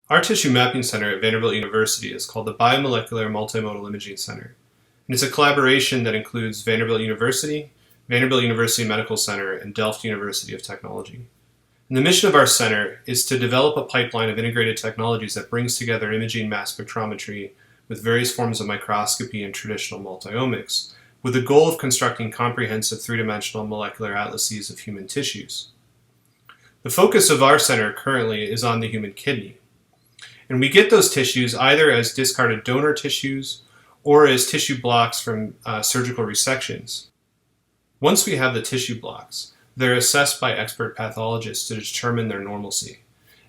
Our tissue mapping center at Vanderbilt University is called the Biomolecular Multimodal Imaging Center, and it's a collaboration that includes Vanderbilt University Medical Center, and Delft University of Technology. And the mission of our center is to develop a pipeline of integrated technologies that brings together imaging mass spectrometry with various forms of microscopy and traditional multiomics, with the goal of constructing comprehensive three-dimensional molecular atlases of human tissues. The focus of our center currently is on the human kidney. And we get those tissues either as discarded donor tissues or as tissue blocks from surgical resections. Once we have the tissue blocks, they're assessed by expert pathologists to determine their normalcy.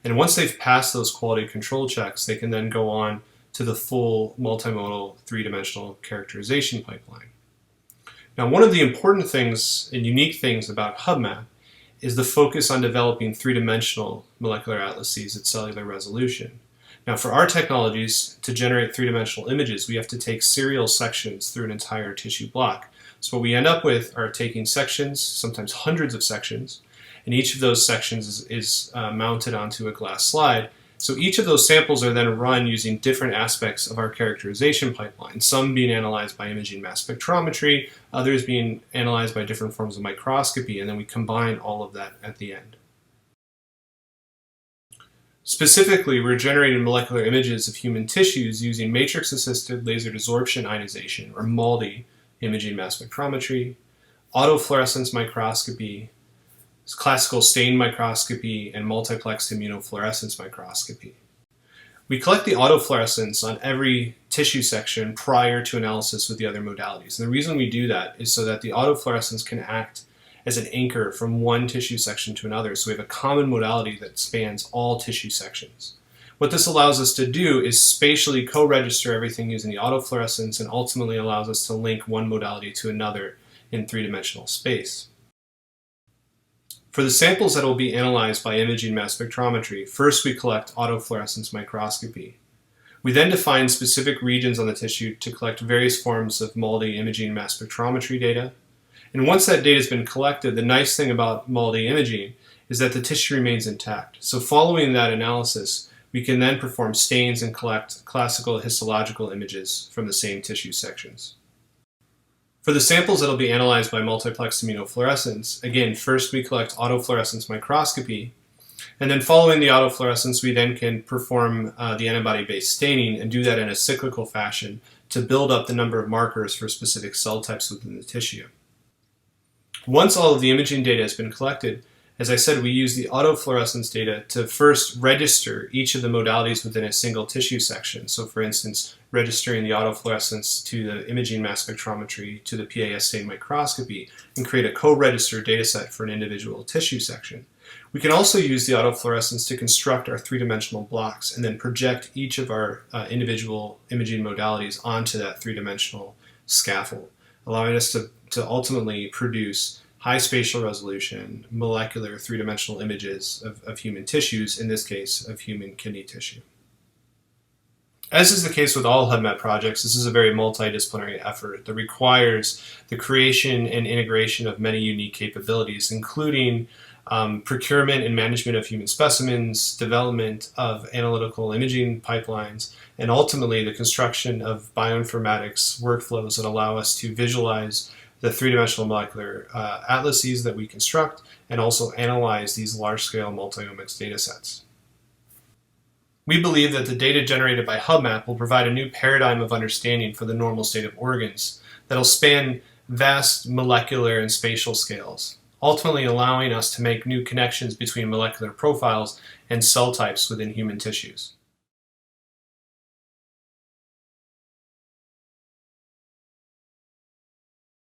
And once they've passed those quality control checks, they can then go on to the full multimodal three-dimensional characterization pipeline. Now, one of the important things and unique things about HubMap is the focus on developing three-dimensional molecular atlases at cellular resolution. Now, for our technologies, to generate three-dimensional images, we have to take serial sections through an entire tissue block. So what we end up with are taking sections, sometimes hundreds of sections, and each of those sections is mounted onto a glass slide. So each of those samples are then run using different aspects of our characterization pipeline, some being analyzed by imaging mass spectrometry, others being analyzed by different forms of microscopy, and then we combine all of that at the end. Specifically, we're generating molecular images of human tissues using matrix-assisted laser desorption ionization, or MALDI, imaging mass spectrometry, autofluorescence microscopy, classical stain microscopy, and multiplexed immunofluorescence microscopy. We collect the autofluorescence on every tissue section prior to analysis with the other modalities. And the reason we do that is so that the autofluorescence can act as an anchor from one tissue section to another. So we have a common modality that spans all tissue sections. What this allows us to do is spatially co-register everything using the autofluorescence, and ultimately allows us to link one modality to another in three-dimensional space. For the samples that will be analyzed by imaging mass spectrometry, first we collect autofluorescence microscopy. We then define specific regions on the tissue to collect various forms of MALDI imaging mass spectrometry data. And once that data has been collected, the nice thing about MALDI imaging is that the tissue remains intact. So following that analysis, we can then perform stains and collect classical histological images from the same tissue sections. For the samples that will be analyzed by multiplexed immunofluorescence, again, first we collect autofluorescence microscopy, and then following the autofluorescence, we then can perform the antibody-based staining and do that in a cyclical fashion to build up the number of markers for specific cell types within the tissue. Once all of the imaging data has been collected, as I said, we use the autofluorescence data to first register each of the modalities within a single tissue section. So for instance, registering the autofluorescence to the imaging mass spectrometry to the PAS stain microscopy, and create a co-register data set for an individual tissue section. We can also use the autofluorescence to construct our three-dimensional blocks and then project each of our individual imaging modalities onto that three-dimensional scaffold, allowing us to ultimately produce high spatial resolution, molecular three-dimensional images of human tissues, in this case, of human kidney tissue. As is the case with all HubMap projects, this is a very multidisciplinary effort that requires the creation and integration of many unique capabilities, including procurement and management of human specimens, development of analytical imaging pipelines, and ultimately the construction of bioinformatics workflows that allow us to visualize the three-dimensional molecular atlases that we construct, and also analyze these large-scale multiomics data sets. We believe that the data generated by HubMap will provide a new paradigm of understanding for the normal state of organs that will span vast molecular and spatial scales, ultimately allowing us to make new connections between molecular profiles and cell types within human tissues.